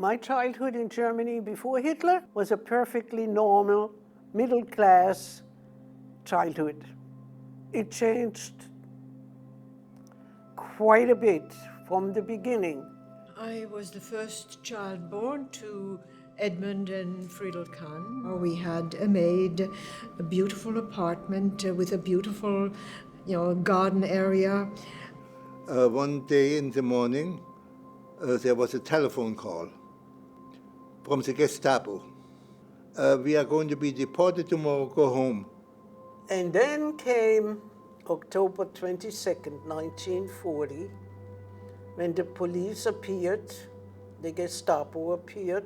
My childhood in Germany before Hitler was a perfectly normal, middle-class childhood. It changed quite a bit from the beginning. I was the first child born to Edmund and Friedel Kahn. We had a maid, a beautiful apartment with a beautiful, garden area. One day in the morning, there was a telephone call from the Gestapo. We are going to be deported tomorrow, go home. And then came October 22nd, 1940, when the police appeared, the Gestapo appeared,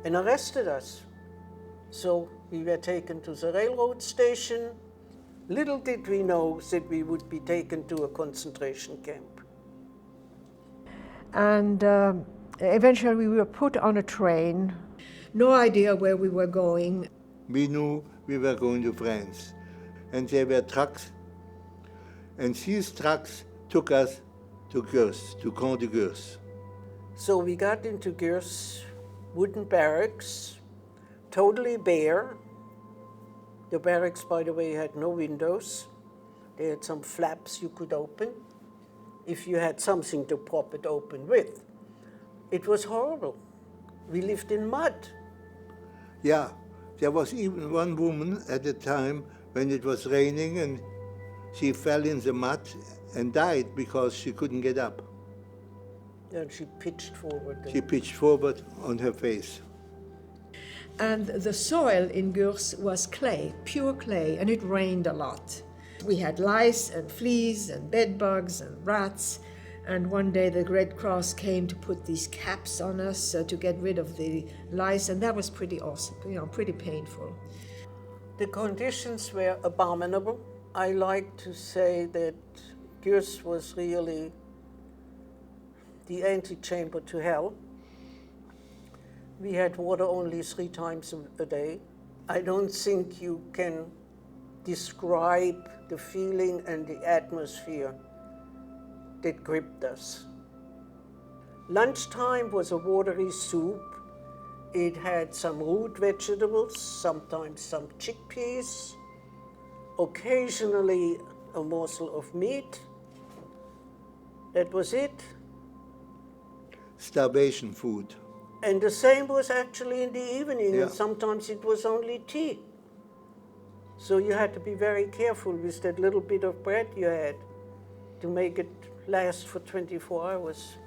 and arrested us. So we were taken to the railroad station. Little did we know that we would be taken to a concentration camp. And eventually we were put on a train. No idea where we were going. We knew we were going to France, and there were trucks, and these trucks took us to Gurs, to Camp de Gurs. So we got into Gurs, wooden barracks, totally bare. The barracks, by the way, had no windows. They had some flaps you could open if you had something to prop it open with. It was horrible. We lived in mud. Yeah, there was even one woman at the time when it was raining and she fell in the mud and died because she couldn't get up. And she pitched forward. She pitched forward on her face. And the soil in Gurs was clay, pure clay, and it rained a lot. We had lice and fleas and bed bugs and rats. And one day the Red Cross came to put these caps on us to get rid of the lice, and that was pretty awesome, pretty painful. The conditions were abominable. I like to say that Gurs was really the antechamber to hell. We had water only 3 times a day. I don't think you can describe the feeling and the atmosphere that gripped us. Lunchtime was a watery soup. It had some root vegetables, sometimes some chickpeas, occasionally a morsel of meat. That was it. Starvation food. And the same was actually in the evening, Yeah. and sometimes it was only tea. So you had to be very careful with that little bit of bread you had to make it last for 24 hours.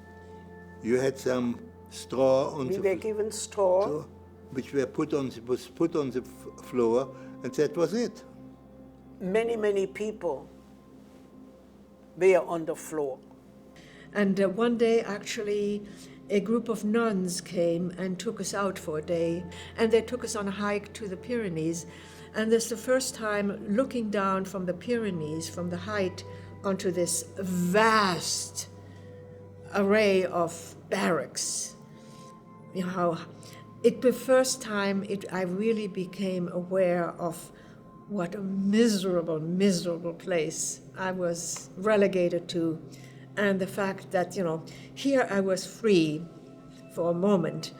You had some straw on We the were given straw. floor, which was put on the floor, and that was it. Many, many people were on the floor. And one day, actually, a group of nuns came and took us out for a day, and they took us on a hike to the Pyrenees. And this is the first time looking down from the Pyrenees, from the height, onto this vast array of barracks. The first time I really became aware of what a miserable, miserable place I was relegated to. And the fact that, here I was free for a moment,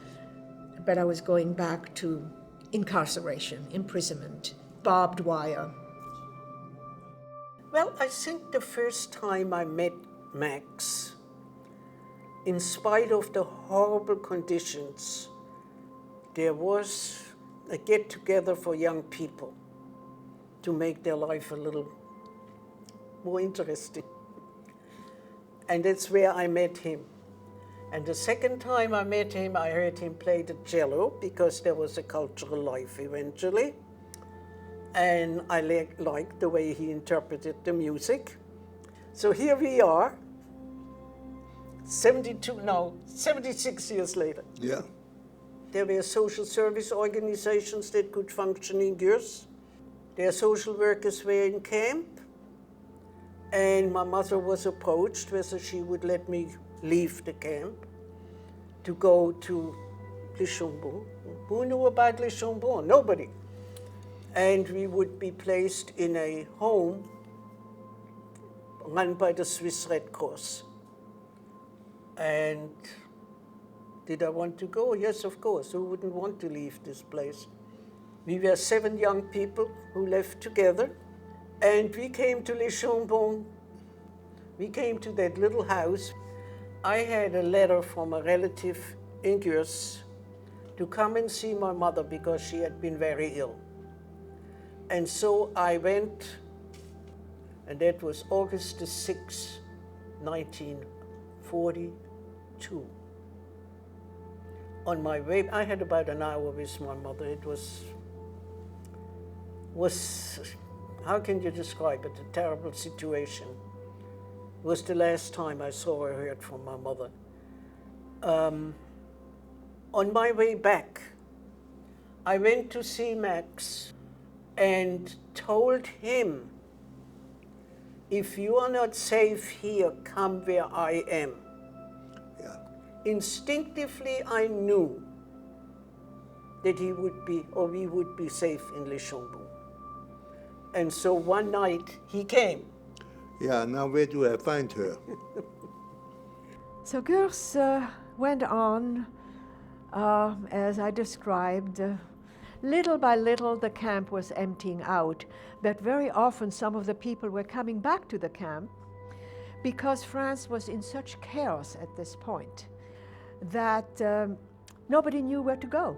but I was going back to incarceration, imprisonment, barbed wire. Well, I think the first time I met Max, in spite of the horrible conditions, there was a get-together for young people to make their life a little more interesting. And that's where I met him. And the second time I met him, I heard him play the cello because there was a cultural life eventually. And I liked the way he interpreted the music. So here we are, 76 years later. Yeah. There were social service organizations that could function in Gurs. Their social workers were in camp. And my mother was approached whether she would let me leave the camp to go to Le Chambon. Who knew about Le Chambon? Nobody. And we would be placed in a home run by the Swiss Red Cross. And Did I want to go? Yes, of course. Who wouldn't want to leave this place? We were 7 young people who left together, and we came to Les Chambons. We came to that little house. I had a letter from a relative in Gurs to come and see my mother because she had been very ill. And so I went, and that was August the 6th, 1942. On my way, I had about an hour with my mother. It was how can you describe it, a terrible situation. It was the last time I saw or heard from my mother. On my way back, I went to see Max and told him, if you are not safe here, come where I am. Yeah. Instinctively, I knew that he would be, or we would be safe in Les Chambons. And so one night he came. Yeah, now where do I find her? So Gurs went on, as I described. Little by little, the camp was emptying out, but very often some of the people were coming back to the camp because France was in such chaos at this point that nobody knew where to go.